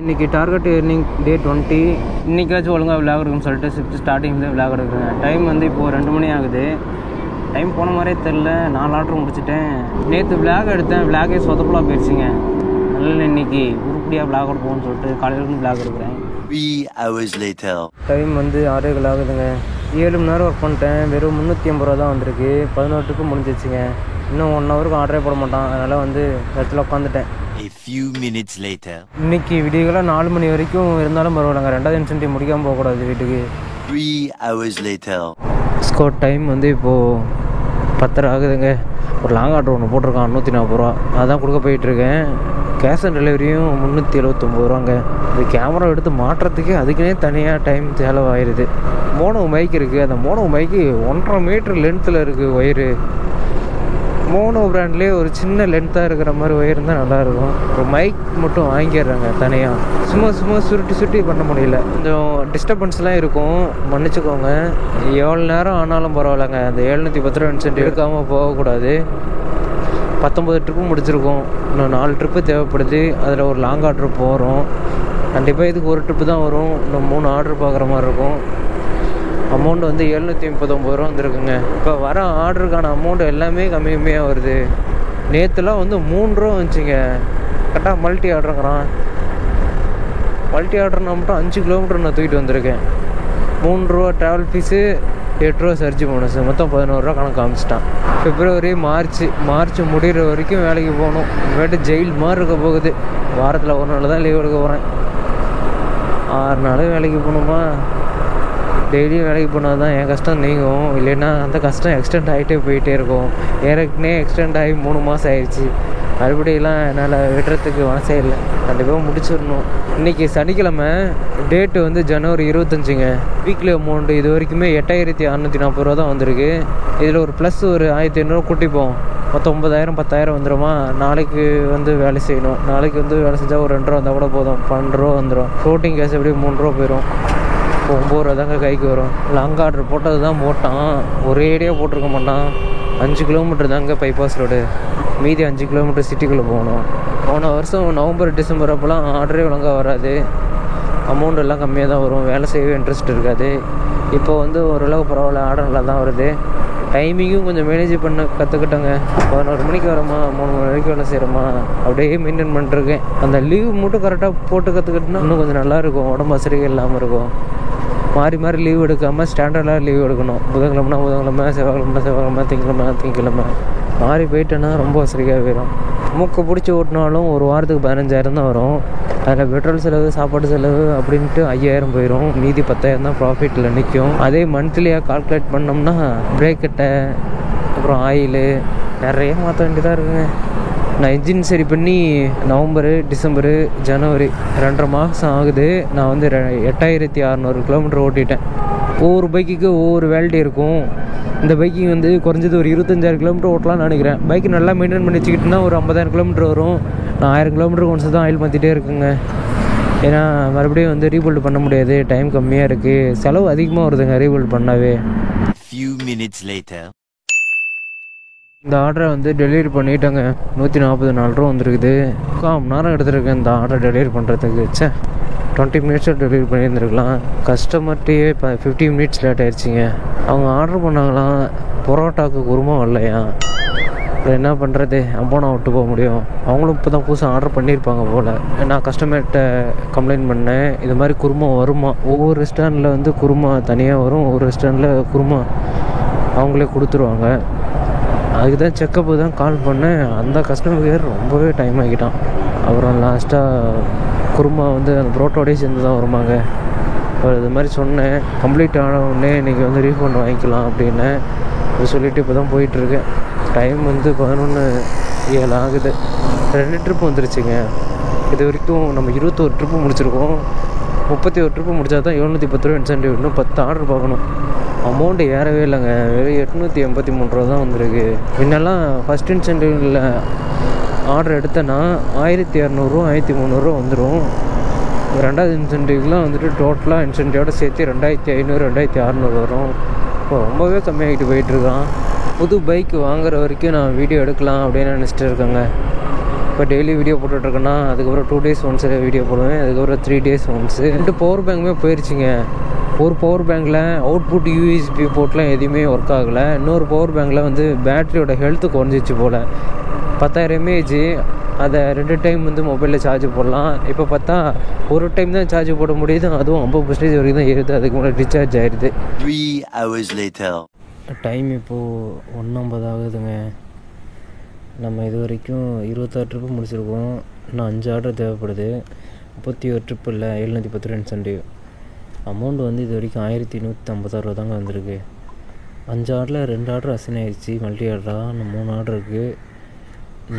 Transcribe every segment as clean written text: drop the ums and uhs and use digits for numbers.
இன்றைக்கி target earning டே 20. இன்றைக்காச்சும் ஒழுங்காக vlog இருக்குன்னு சொல்லிட்டு ஷிஃப்ட் ஸ்டார்டிங்லேயே விளாக் எடுக்கிறேன். டைம் வந்து இப்போது 2 மணி ஆகுது. டைம் போன மாதிரியே தெரில. 4 ஆர்டர் முடிச்சிட்டேன். நேற்று விளாக் எடுத்தேன். விளாகே சொதப்பலாக போயிடுச்சிங்க. அதனால் இன்றைக்கி உருப்படியாக விளாக் எடுப்போம்னு சொல்லிட்டு காலையிலேருந்து விளாக் எடுக்கிறேன். 3 hours later. டைம் வந்து 6 ஆகுதுங்க. 7 மணி நேரம் ஒர்க் பண்ணிட்டேன். வெறும் 350 ரூபா தான் வந்திருக்கு. 11 ட்ரிப்பு முடிஞ்சிச்சுங்க. இன்னும் 1 ஹவருக்கு ஆர்டரே போட மாட்டான். அதனால் வந்து இடத்துல உட்காந்துட்டேன். A few minutes later. இன்றைக்கி விடியெல்லாம் 4 மணி வரைக்கும் இருந்தாலும் பரவாயில்லைங்க. 2வது இன்சென்டிவ் முடிக்காமல் போகக்கூடாது வீட்டுக்கு. 3 hours later. ஸ்கோர் டைம் வந்து இப்போது 10 ஆகுதுங்க. ஒரு லாங் ஆர்டர் ஒன்று போட்டிருக்கான் 140 ரூபா. அதான் கொடுக்க போயிட்டுருக்கேன். கேஷ் ஆன் டெலிவரியும் 379 ரூபாங்க. இந்த கேமரா எடுத்து மாட்டுறதுக்கே அதுக்குன்னே தனியாக டைம் செலவாயிடுது. மோனோ மைக் இருக்குது. அந்த மோனோ மைக்கு 1.5 மீட்டர் லென்த்தில் இருக்குது ஒயரு. மோனோ பிராண்ட்லேயே ஒரு சின்ன லென்த்தாக இருக்கிற மாதிரி ஒயர் இருந்தால் நல்லாயிருக்கும். ஒரு மைக் மட்டும் வாங்கிடுறாங்க தனியாக. சும்மா சுருட்டி பண்ண முடியல. கொஞ்சம் டிஸ்டர்பன்ஸ்லாம் இருக்கும், மன்னிச்சுக்கோங்க. எவ்வளோ நேரம் ஆனாலும் பரவாயில்லைங்க. அந்த 710 ரூபா இன்சென்டிவ் எடுக்காமல் போகக்கூடாது. 19 ட்ரிப்பு முடிச்சிருக்கோம். இன்னும் 4 ட்ரிப்பு தேவைப்படுது. அதில் ஒரு லாங் ஆர்டர் போகிறோம். கண்டிப்பாக இதுக்கு ஒரு ட்ரிப்பு தான் வரும். இன்னும் 3 ஆர்டர் பார்க்குற மாதிரி இருக்கும். அமௌண்ட் வந்து 739 ரூபா வந்துருக்குங்க. இப்போ வர ஆர்டருக்கான அமௌண்ட் எல்லாமே கம்மியாக வருது. நேற்றுலாம் வந்து 3 ரூபா வந்துச்சுங்க. கரெக்டாக மல்டி ஆர்டருங்கிறான். மல்டி ஆர்டர்னா மட்டும் 5 கிலோமீட்டர் நான் தூக்கிட்டு வந்திருக்கேன். 3 ரூபா ட்ராவல் ஃபீஸு, 8 ரூபா சர்ஜி போனஸ், மொத்தம் 11 ரூபா கணக்கு காமிச்சிட்டான். பிப்ரவரி மார்ச் முடிகிற வரைக்கும் வேலைக்கு போகணும். இனிமேட்டு ஜெயில் மாதிரி இருக்க போகுது. வாரத்தில் ஒரு நாள் தான் லீவ் எடுக்க போகிறேன். 6 நாள் வேலைக்கு போகணுமா? டெய்லியும் வேலைக்கு போனால் தான் என் கஷ்டம் நீங்கும். இல்லைன்னா அந்த கஷ்டம் எக்ஸ்டெண்ட் ஆகிட்டே போயிட்டே இருக்கும். ஏற்கனவே எக்ஸ்டெண்ட் ஆகி 3 மாதம் ஆயிடுச்சு. மறுபடியெல்லாம் என்னால் விடுறதுக்கு மனசே இல்லை. கண்டிப்பாக முடிச்சிடணும். இன்றைக்கி சனிக்கிழமை. டேட்டு வந்து ஜனவரி 25ங்க. வீக்லி அமௌண்ட்டு இது வரைக்குமே 8640 ரூபா தான் வந்திருக்கு. இதில் ஒரு ப்ளஸ் ஒரு 1500 கூட்டிப்போம். மொத்தம் 9000 10,000 வந்துடுமா? நாளைக்கு வந்து வேலை செய்யணும். நாளைக்கு வந்து வேலை செஞ்சால் ஒரு 2 ரூபா வந்தால் கூட போதும். 12 ரூபா வந்துடும். ஃப்ளோட்டிங் கேஸ் எப்படி 3 ரூபா போயிடும். இப்போ 9 ரூபா தாங்க கைக்கு வரும். லாங் ஆர்டர் போட்டது தான் போட்டான். ஒரே ஏரியாக போட்டிருக்க மாட்டான். 5 கிலோமீட்டர் தாங்க பைபாஸ் ரோடு. மீதி 5 கிலோமீட்டர் சிட்டிக்குள்ளே போகணும். போன வருஷம் நவம்பர் டிசம்பர் அப்போலாம் ஆர்டரே ஒழுங்காக வராது. அமௌண்ட் எல்லாம் கம்மியாக தான் வரும். வேலை செய்யவே இன்ட்ரெஸ்ட் இருக்காது. இப்போ வந்து ஓரளவு பரவாயில்ல, ஆர்டர் நல்லா தான் வருது. டைமிங்கும் கொஞ்சம் மேனேஜ் பண்ண கற்றுக்கிட்டோங்க. 11 மணிக்கு வரோமா, 3 மணி வரைக்கும் வேலை செய்கிறோமா, அப்படியே மெயின்டைன் பண்ணிட்டுருக்கேன். அந்த லீவ் மட்டும் கரெக்டாக போட்டு கற்றுக்கிட்டோன்னா இன்னும் கொஞ்சம் நல்லாயிருக்கும். உடம்பு அசரிக்கை இல்லாமல் இருக்கும். மாறி லீவ் எடுக்காமல் ஸ்டாண்டர்டாக லீவ் எடுக்கணும். புதன்கிழமைனா புதன்கிழமை, செவ்வாய்க்கிழமை, திங்கக்கிழமை மாறி போயிட்டேன்னா ரொம்ப வசதியாக போயிடும். மூக்கை பிடிச்சி ஓட்டினாலும் ஒரு வாரத்துக்கு 15,000 தான் வரும். அதில் பெட்ரோல் செலவு, சாப்பாடு செலவு அப்படின்ட்டு 5,000 போயிடும். மீதி 10,000 தான் ப்ராஃபிட்டில் நிற்கும். அதே மந்த்லியாக கால்குலேட் பண்ணோம்னா பிரேக்கெட்டை, அப்புறம் ஆயிலு நிறைய மாற்ற வேண்டியதாக இருக்குங்க. நான் இன்ஜின் சரி பண்ணி நவம்பரு, டிசம்பரு, ஜனவரி 2.5 மாதம் ஆகுது. நான் வந்து 8600 கிலோமீட்டர் ஓட்டிட்டேன். ஒவ்வொரு பைக்குக்கு ஒவ்வொரு வேலிட்டி இருக்கும். இந்த பைக்கிங் வந்து குறைஞ்சது ஒரு 25,000 கிலோமீட்டர் ஓட்டலாம்னு நினைக்கிறேன். பைக்கு நல்லா மெயின்டைன் பண்ணி வச்சுக்கிட்டோன்னா ஒரு 50,000 கிலோமீட்டர் வரும். நான் 1000 கிலோமீட்டர் ஒன்ஸ் தான் ஆயில் மாற்றிட்டே இருக்குங்க. ஏன்னா மறுபடியும் வந்து ரீபில்ட் பண்ண முடியாது. டைம் கம்மியாக இருக்குது. செலவு அதிகமாக வருதுங்க ரீபில்ட் பண்ணாவே. Few minutes later. இந்த ஆர்டரை வந்து டெலிவரி பண்ணிட்டேங்க. 144 ரூபா வந்துருக்குது. 3/4 மணி நேரம் எடுத்துருக்கேன் இந்த ஆர்டரை டெலிவரி பண்ணுறதுக்கு. 20 மினிட்ஸில் டெலிவரி பண்ணியிருந்துருக்கலாம். கஸ்டமர்கிட்டே இப்போ 15 மினிட்ஸ் லேட் ஆகிடுச்சிங்க. அவங்க ஆர்டர் பண்ணாங்களாம், பரோட்டாவுக்கு குருமா வரலையா. அப்புறம் என்ன பண்ணுறது, அம்போனா விட்டு போக முடியும். அவங்களும் இப்போ தான் புதுசாக ஆர்டர் பண்ணியிருப்பாங்க போல். நான் கஸ்டமர்கிட்ட கம்ப்ளைண்ட் பண்ணேன், இது மாதிரி குருமா வருமா. ஒவ்வொரு ரெஸ்டாரண்ட்டில் வந்து குருமா தனியாக வரும், ஒவ்வொரு ரெஸ்டாரண்ட்டில் குருமா அவங்களே கொடுத்துருவாங்க. அதுக்கு தான் செக்கப்பு தான் கால் பண்ணேன். அந்த கஸ்டமர் கேர் ரொம்பவே டைம் ஆகிட்டான். அப்புறம் லாஸ்ட்டாக குருமா வந்து அந்த புரோட்டோடையே சேர்ந்து தான் வருமாங்க. அப்புறம் இது மாதிரி சொன்னேன். கம்ப்ளீட் ஆன உடனே நீங்கள் வந்து ரீஃபண்ட் வாங்கிக்கலாம் அப்படின்னு சொல்லிவிட்டு இப்போ தான் போயிட்டுருக்கேன். டைம் வந்து 11:07 ஆகுது. 2 ட்ரிப்பு வந்துருச்சுங்க. இது வரைக்கும் நம்ம 21 ட்ரிப்பு முடிச்சிருக்கோம். 31 ட்ரிப்பு முடித்தா தான் 710 ரூபா இன்சென்டிவ். இன்னும் 10 ஆர்டர் பார்க்கணும். அமௌண்ட்டு ஏறவே இல்லைங்க. வெறும் 883 ரூபா தான் வந்துருக்கு. முன்னெல்லாம் ஃபஸ்ட் இன்சென்டிவில் ஆர்டர் எடுத்தேன்னா 1200 1300 வந்துடும். 2வது இன்சென்டிவ்லாம் வந்துட்டு டோட்டலாக இன்சென்டிவோட சேர்த்து 2500 2600 வரும். இப்போ ரொம்பவே கம்மியாகிட்டு போயிட்டுருக்கான். புது பைக் வாங்குற வரைக்கும் நான் வீடியோ எடுக்கலாம் அப்படின்னு நினச்சிட்டு இருக்கேங்க. இப்போ டெய்லி வீடியோ போட்டுட்ருக்கேன்னா அதுக்கப்புறம் 2 days ஒன்ஸ் வீடியோ போடுவேன், அதுக்கப்புறம் 3 days ஒன்ஸு. 2 பவர் பேங்குமே போயிடுச்சுங்க. ஒரு பவர் பேங்கில் அவுட்புட் யூஎஸ்பி போர்ட்லாம் எதுவுமே ஒர்க் ஆகலை. இன்னொரு பவர் பேங்கில் வந்து பேட்டரியோட ஹெல்த்து குறைஞ்சிச்சு போல். 10,000 mAh, அதை 2 டைம் வந்து மொபைலில் சார்ஜ் போடலாம். இப்போ பார்த்தா ஒரு டைம் தான் சார்ஜ் போட முடியுது, அதுவும் 50% வரைக்கும் தான் ஏறுது. அதுக்கு முன்னாடி டிஸ்சார்ஜ் ஆயிடுது. 3 hours later. டைம் இப்போது 1:50 ஆகுதுங்க. நம்ம இது வரைக்கும் 26 ட்ரிப்பு முடிச்சிருக்கோம். இன்னும் 5 ஆர்டர் தேவைப்படுது. 31 ட்ரிப்பு இல்லை, 710 இன்சென்டிவ். அமௌண்ட் வந்து இது வரைக்கும் 1156 ரூபா தாங்க வந்திருக்கு. 5 ஆர்டரில் 2 ஆர்டர் அசைன் ஆயிடுச்சு, மல்டி ஆர்டராக. இன்னும் 3 ஆர்டர் இருக்குது.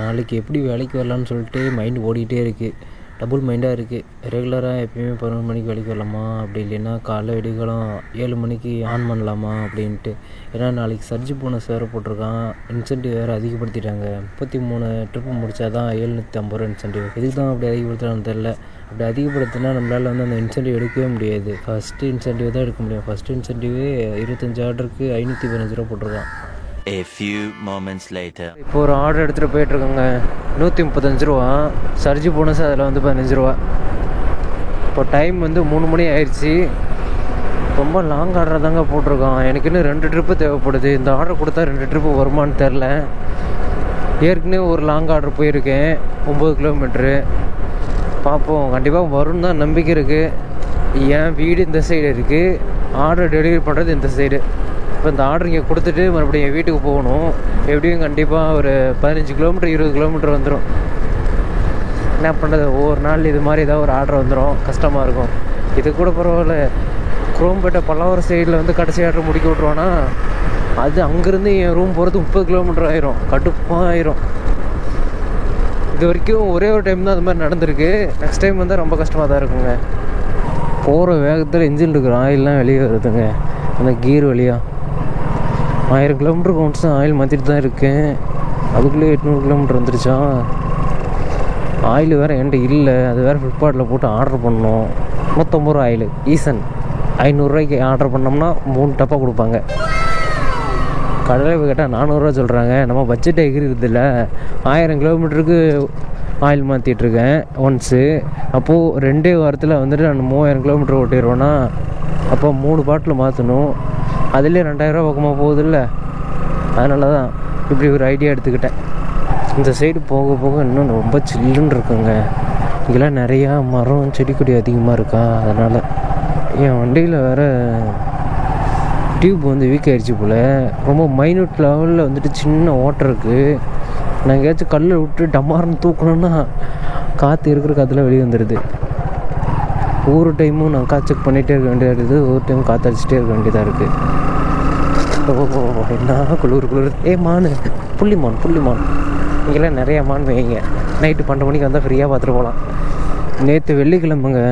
நாளைக்கு எப்படி வேலைக்கு வரலான்னு சொல்லிட்டு மைண்டு ஓடிக்கிட்டே இருக்குது. டபுள் மைண்டாக இருக்குது. ரெகுலராக எப்பயுமே 11 மணிக்கு வேலைக்கு வரலாமா, அப்படி இல்லைன்னா காலைல விடிகாலம் 7 மணிக்கு ஆன் பண்ணலாமா அப்படின்ட்டு. ஏன்னா நாளைக்கு சர்ஜி போனஸ் வேறு போட்டிருக்கான், இன்சென்டிவ் வேறு அதிகப்படுத்திட்டாங்க. 33 ட்ரிப்பு முடித்தா தான் 750 ரூபா இன்சென்டிவ். இதுக்கு தான் அப்படி அதிகப்படுத்துகிறான்னு தெரில. அப்படி அதிகப்படுத்தினா நம்மளால் வந்து அந்த இன்சென்டிவ் எடுக்கவே முடியாது. ஃபஸ்ட்டு இன்சென்டிவ் தான் எடுக்க முடியும். ஃபஸ்ட்டு இன்சென்டிவே 25 ஆர்டருக்கு 515 ரூபா போட்டிருக்கான். A few moments later. இப்போ ஒரு ஆர்டர் எடுத்துகிட்டு போயிட்டுருக்கோங்க. 135 ரூபா, சர்ஜி போனஸ் அதில் வந்து 15 ரூபா. இப்போ டைம் வந்து 3 மணி ஆயிடுச்சு. ரொம்ப லாங் ஆர்டர் தாங்க போட்டிருக்கான். எனக்கு இன்னும் 2 ட்ரிப்பு தேவைப்படுது. இந்த ஆர்டர் கொடுத்தா 2 ட்ரிப்பு வருமானு தெரில. ஏற்கனவே ஒரு லாங் ஆர்டர் போயிருக்கேன், 9 கிலோமீட்ரு. பார்ப்போம், கண்டிப்பாக வரும்னு தான் நம்பிக்கை இருக்குது. என் வீடு இந்த சைடு இருக்குது, ஆர்டர் டெலிவரி பண்ணுறது இந்த சைடு. இப்போ இந்த ஆர்டர் இங்கே கொடுத்துட்டு மறுபடியும் என் வீட்டுக்கு போகணும். எப்படியும் கண்டிப்பாக ஒரு 15 கிலோமீட்டர் 20 கிலோமீட்டர் வந்துடும். என்ன பண்ணுறது, ஒவ்வொரு நாள் இது மாதிரி ஏதாவது ஒரு ஆர்டர் வந்துடும், கஷ்டமாக இருக்கும். இது கூட பரவாயில்ல. குரோம்பேட்டை பல்லாவரம் சைடில் வந்து கடைசி ஆர்டர் முடிக்க விட்ருவானா, அது அங்கேருந்து என் ரூம் போகிறது 30 கிலோமீட்டர் ஆயிரும், கடுப்பாக ஆயிரும். இது வரைக்கும் ஒரே ஒரு டைம் தான் அது மாதிரி நடந்திருக்கு. நெக்ஸ்ட் டைம் வந்து ரொம்ப கஷ்டமாக தான் இருக்குங்க. போகிற வேகத்தில் இன்ஜின் இருக்கிற ஆயிலெலாம் வெளியே வருதுங்க, அந்த கீர் வழியாக. 1000 கிலோமீட்டருக்கு ஒன்ஸ் ஆயில் மாற்றிட்டு தான் இருக்கேன். அதுக்குள்ளே 800 கிலோமீட்டர் வந்துருச்சா. ஆயில் வேறு என்கிட்ட இல்லை, அது வேறு ஃப்ளிப்கார்ட்டில் போட்டு ஆர்டர் பண்ணோம். 150 ரூபா ஆயில் ஈசன். 500 ரூபாய்க்கு ஆர்டர் பண்ணோம்னா 3 டப்பா கொடுப்பாங்க. கடையில் போய் கேட்டால் 400 ரூபா சொல்கிறாங்க. நம்ம பட்ஜெட் எகிரிறது இல்லை. 1000 கிலோமீட்டருக்கு ஆயில் மாற்றிட்டுருக்கேன் ஒன்ஸு. அப்போது 2 வாரத்தில் வந்துட்டு நான் 3000 கிலோமீட்டர் ஓட்டிடுவேன்னா, அப்போ 3 பாட்டில் மாற்றணும். அதுலேயே 2000 ரூபா பக்கமாக போகுது இல்லை. அதனால தான் இப்படி ஒரு ஐடியா எடுத்துக்கிட்டேன். இந்த சைடு போக போக இன்னும் ரொம்ப சில்லுன்னு இருக்குங்க. இங்கெல்லாம் நிறையா மரம் செடி கொடி அதிகமாக இருக்கா. அதனால் என் வண்டியில் வேறு டியூப் வந்து வீக் ஆகிடுச்சு போல். ரொம்ப மைனூட் லெவலில் வந்துட்டு சின்ன ஓட்டை இருக்குது. நான் எங்கேயாச்சும் கல்லை விட்டு டமார்னு தூக்கணுன்னா காற்று இருக்கிற காற்றுல வெளியே வந்துடுது. ஒவ்வொரு டைமும் நான் காற்று செக் பண்ணிகிட்டே இருக்க வேண்டியதாக இருக்குது. ஒவ்வொரு டைமும் காற்று அடிச்சுட்டே இருக்க வேண்டியதாக இருக்குது. ஓ என்ன குளிர். மான், புள்ளிமான் இங்கெல்லாம் நிறையா மான் வைங்க. நைட்டு 12 மணிக்கு வந்தால் ஃப்ரீயாக பார்த்துட்டு போகலாம். நேற்று வெள்ளிக்கிழமைங்க,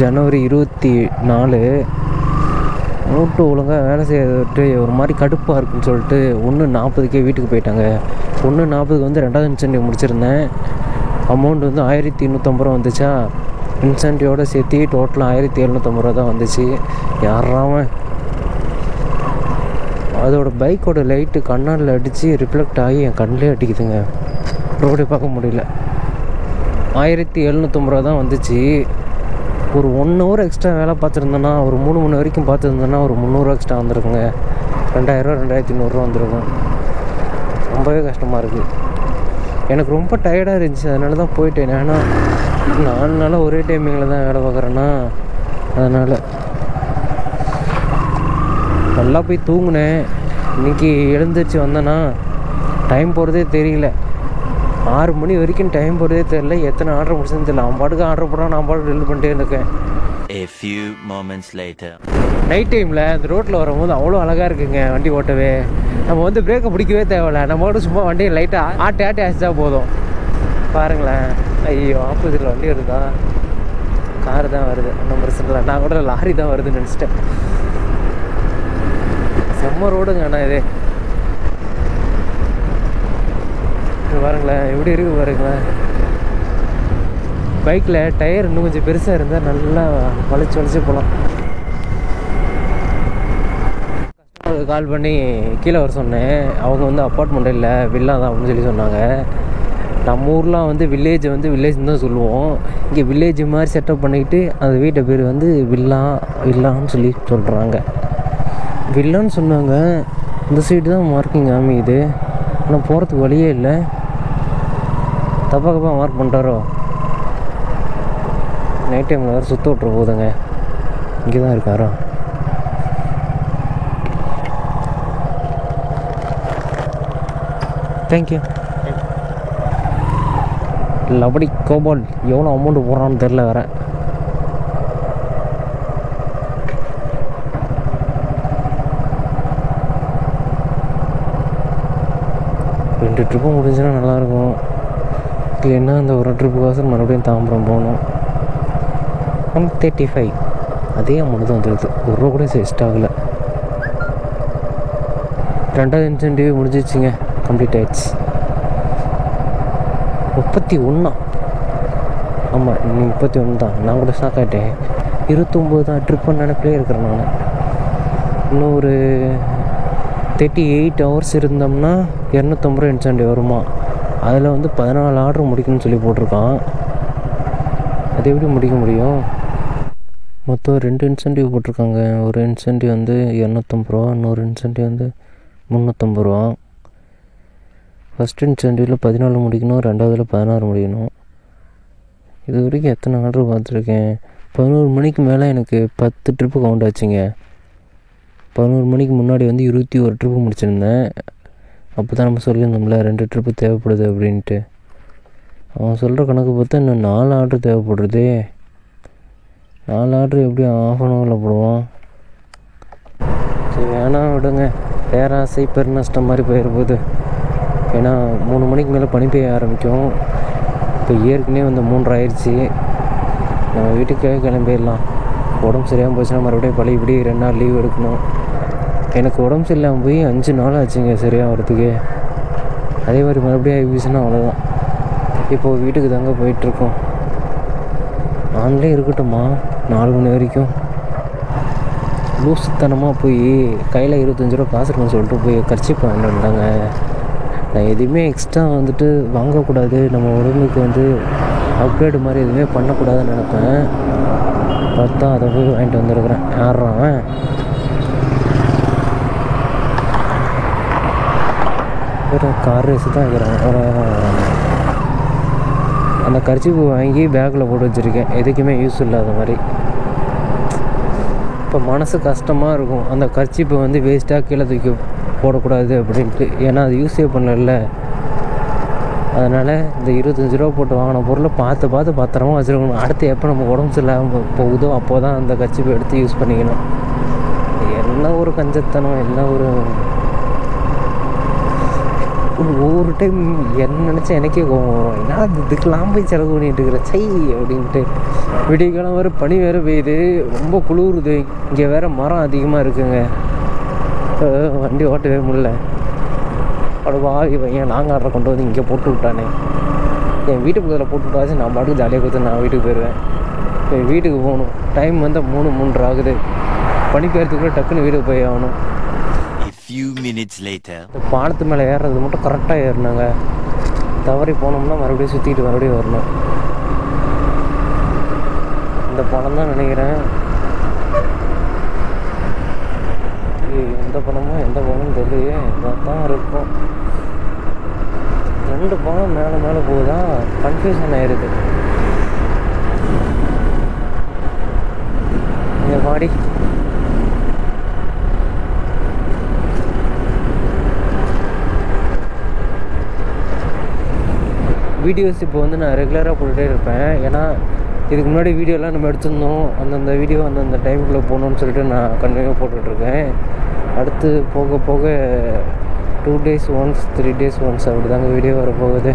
ஜனவரி 24. மூட்டு ஒழுங்காக வேலை செய்யறதுட்டு ஒரு மாதிரி கடுப்பாக இருக்குன்னு சொல்லிட்டு 1:40க்கே வீட்டுக்கு போயிட்டாங்க. 1:40க்கு வந்து 2வது இன்சென்டிவ் முடிச்சிருந்தேன். அமௌண்ட் வந்து 1250 ரூபா வந்துச்சா. இன்சென்டிவோடு சேர்த்து டோட்டலாக 1750 ரூபா தான் வந்துச்சு. யாராமல் அதோட பைக்கோட லைட்டு கண்ணாடில் அடித்து ரிஃப்ளெக்ட் ஆகி என் கண்ணிலே அடிக்குதுங்க. ரோடே பார்க்க முடியல. 1750 ரூபா தான் வந்துச்சு. ஒரு 1 ஹவர் எக்ஸ்ட்ரா வேலை பார்த்துருந்தேன்னா, ஒரு 3 மணி வரைக்கும் பார்த்துருந்தேன்னா ஒரு 300 ரூபா எக்ஸ்ட்ரா வந்துருக்குங்க. 2000 ரூபா 2300 ரூபா வந்துருக்கும். ரொம்பவே கஷ்டமாக இருக்குது. எனக்கு ரொம்ப டயர்டாக இருந்துச்சு, அதனால தான் போயிட்டேன். ஏன்னா 4 நாளாக ஒரே டைமிங்கில் தான் வேலை பார்க்குறேன்னா, அதனால் நல்லா போய் தூங்கினேன். இன்றைக்கி எழுந்திரிச்சு வந்தேன்னா டைம் போகிறதே தெரியல. 6 மணி வரைக்கும் டைம் போகிறதே தெரியல. எத்தனை ஆர்டர் முடிச்சதுன்னு தெரியல. அவன் பாட்டுக்கு ஆர்டர் போடான், நான் பாட்டுக்கு டெலிவரி பண்ணிட்டே இருக்கேன். A few moments later. Night டைமில் அந்த ரோட்டில் வரும்போது அவ்வளோ அழகாக இருக்குங்க வண்டி ஓட்டவே. நம்ம வந்து பிரேக்கை பிடிக்கவே தேவையில்ல. நம்ம மட்டும் சும்மா வண்டியை லைட்டாக ஆட்டி அடிச்சா போதும். பாருங்களேன், ஐயோ ஆப்போசிட்டில் வண்டி வருதா, காரு தான் வருது, ஒன்றும் பிரச்சனை இல்லை. நான் கூட லாரி தான் வருதுன்னு நினச்சிட்டேன். செம்ம ரோடுங்க. ஆனால் இது பாருங்களேன் எப்படி இருக்குது பாருங்களேன். பைக்கில் டயர் இன்னும் கொஞ்சம் பெருசாக இருந்தால் நல்லா வளைச்சி போகலாம். கஸ்டமருக்கு கால் பண்ணி கீழே வர சொன்னேன். அவங்க வந்து அப்பார்ட்மெண்ட் இல்லை, வில்லா தான் அப்படின்னு சொல்லி சொன்னாங்க. நம்ம ஊர்லாம் வந்து வில்லேஜை வந்து வில்லேஜ்னு தான் சொல்லுவோம். இங்கே வில்லேஜ் மாதிரி செட்டப் பண்ணிக்கிட்டு அந்த வீட்டை பேர் வந்து வில்லான்னு சொல்லி சொல்கிறாங்க. வில்லான்னு சொன்னாங்க. இந்த சைடு தான் மார்க்கிங் அமையுது, ஆனால் போகிறதுக்கு வழியே இல்லை. தப்பாக மார்க் பண்ணிட்டாரோ? நைட் டைமில் வேறு சுற்ற விட்ற போதுங்க. இங்கே தான் இருக்காரோ? தேங்க்யூ. லபடி கோபால் எவ்வளோ அமௌண்ட்டு போடுறான்னு தெரில வேறு. ரெண்டு ட்ரிப்பு முடிஞ்சுன்னா நல்லாயிருக்கும். இல்லைன்னா அந்த ஒரு ட்ரிப்புக்காக மறுபடியும் தாம்பரம் போகணும். 135 அதே அமௌண்ட் தான் வந்துடுது. ஒரு ரூபா கூட வேஸ்ட் ஆகலை. 2வது இன்சென்டிவ் முடிஞ்சிச்சுங்க, கம்ப்ளீட் ஆகிடுச்சு. 31. ஆமாம், இன்னும் 31 தான். நான் கூட ஷாக் ஆகிட்டேன். 29 தான் ட்ரிப்புன்னு நினைப்பிலே இருக்கிறேன் நான். இன்னும் ஒரு 38 ஹவர்ஸ் இருந்தோம்னா 250 ரூபா இன்சென்டிவ் வருமா. அதில் வந்து 14 ஆர்டர் முடிக்கணும்னு சொல்லி போட்டிருக்கான். அது எப்படி முடிக்க முடியும்? மொத்தம் 2 இன்சென்டிவ் போட்டிருக்காங்க. ஒரு இன்சென்டிவ் வந்து 250 ரூபா, இன்னொரு இன்சென்டிவ் வந்து 350 ரூபா. ஃபஸ்ட் இன்சென்டிவில் 14 முடிக்கணும், 2வதுல 16 முடிக்கணும். இது வரைக்கும் எத்தனை ஆர்டர் பார்த்துருக்கேன்? 11 மணிக்கு மேலே எனக்கு 10 ட்ரிப்பு கவுண்ட் ஆச்சுங்க. 11 மணிக்கு முன்னாடி வந்து 21 ட்ரிப்பு முடிச்சிருந்தேன். அப்போ தான் நம்ம சொல்லியிருந்தோம்ல 2 ட்ரிப்பு தேவைப்படுது அப்படின்ட்டு. அவன் சொல்கிற கணக்கு பார்த்தா இன்னும் 4 ஆர்டர் தேவைப்படுறதே. 4 ஆர்டர் எப்படி ½ அன் ஹவரில் போடுவான்? சரி வேணாம் விடுங்க. பேராசை பெருநஷ்டம் மாதிரி போயிடும்போது. ஏன்னா 3 மணிக்கு மேலே பனி பெய்ய ஆரம்பிக்கும். இப்போ ஏற்கனவே வந்து 3 ஆயிடுச்சு. நம்ம வீட்டுக்கே கிளம்பிடலாம். உடம்பு சரியாமல் போச்சுன்னா மறுபடியும் பழையபடி 2 நாள் லீவ் எடுக்கணும். எனக்கு உடம்பு சரியில்லாமல் போய் 5 நாள் ஆச்சுங்க சரியாக வரத்துக்கு. அதே மாதிரி மறுபடியும் ஆகிடுச்சுன்னா அவ்வளோதான். இப்போது வீட்டுக்கு தாங்க போயிட்டுருக்கோம். ஆன்லேயே இருக்கட்டுமா 4 மணி வரைக்கும்? லூசுத்தனமாக போய் கையில் 25 ரூபா காசு இருக்குன்னு சொல்லிட்டு போய் கர்ச்சீப் வாங்கிட்டு வந்தாங்க. நான் எதுவுமே எக்ஸ்ட்ரா வந்துட்டு வாங்கக்கூடாது, நம்ம உடம்புக்கு வந்து அப்கிரேடு மாதிரி எதுவுமே பண்ணக்கூடாதுன்னு நினைப்பேன். பார்த்தா அதை போய் வாங்கிட்டு வந்துருக்குறேன். யாரான் ஒரு கார் ரேஸு தான் இருக்கிறாங்க. அந்த கர்ச்சீப்பு வாங்கி பேக்கில் போட்டு வச்சுருக்கேன், எதுக்குமே யூஸ் இல்லாத மாதிரி. இப்போ மனசு கஷ்டமாக இருக்கும் அந்த கர்ச்சீப்பை வந்து வேஸ்ட்டாக கீழே தூக்கி போடக்கூடாது அப்படின்ட்டு. ஏன்னா அது யூஸே பண்ணல. அதனால் இந்த 25 ரூபா போட்டு வாங்கின பொருளை பார்த்து பத்திரமா வச்சுருக்கணும். அடுத்து எப்போ நம்ம உடம்பு சரியில்லாமல் போகுதோ அப்போ தான் அந்த கர்ச்சீப்பை எடுத்து யூஸ் பண்ணிக்கணும். என்ன ஒரு கஞ்சத்தனம், என்ன ஒரு ஒவ்வொரு டைம் என்ன நினச்சா எனக்கே கோவம் வரும். ஏன்னா இதுக்கெல்லாம் போய் செலவு பண்ணிகிட்டு இருக்கிற சை அப்படின்ட்டு. விடியகாலம் வேறு பனி வேறு பெய்யுது, ரொம்ப குளிருது. இங்கே வேறு மரம் அதிகமாக இருக்குங்க. வண்டி ஓட்டவே முடியல. அவ்வளோவா இவன் நாங்கள் ஆர்டர் கொண்டு வந்து இங்கே போட்டு விட்டானே. என் வீட்டு பக்கத்தில் போட்டு விட்டாச்சு, நான் பாட்டுக்கு ஜாலியாக கொடுத்து நான் வீட்டுக்கு போயிடுவேன். இப்போ வீட்டுக்கு போகணும். டைம் வந்து 3 ஆகுது. பனி பெய்யறதுக்குள்ளே டக்குன்னு வீட்டுக்கு போய் ஆகணும். Few minutes later. பாலத்து மேலே ஏறுறது மட்டும் கரெக்டாக ஏறினாங்க. தவறி போனோம்னா மறுபடியும் சுற்றிட்டு மறுபடியும் வரணும். இந்த பணம் தான் நினைக்கிறேன். எந்த பணமும் தெரியலையே. இதாக தான் இருக்கும். 2 பணம் மேலே போகுதா, கன்ஃபியூஷன் ஆயிடுது. இந்த மாடி வீடியோஸ் இப்போ வந்து நான் ரெகுலராக போட்டுகிட்டே இருப்பேன். ஏன்னா இதுக்கு முன்னாடி வீடியோலாம் நம்ம எடுத்திருந்தோம். அந்தந்த வீடியோ அந்தந்த டைமுக்குள்ளே போகணுன்னு சொல்லிட்டு நான் கண்டினியூவாக போட்டுட்ருக்கேன். அடுத்து போக 2 days once 3 days once அப்படி தாங்க வீடியோ வரப்போகுது.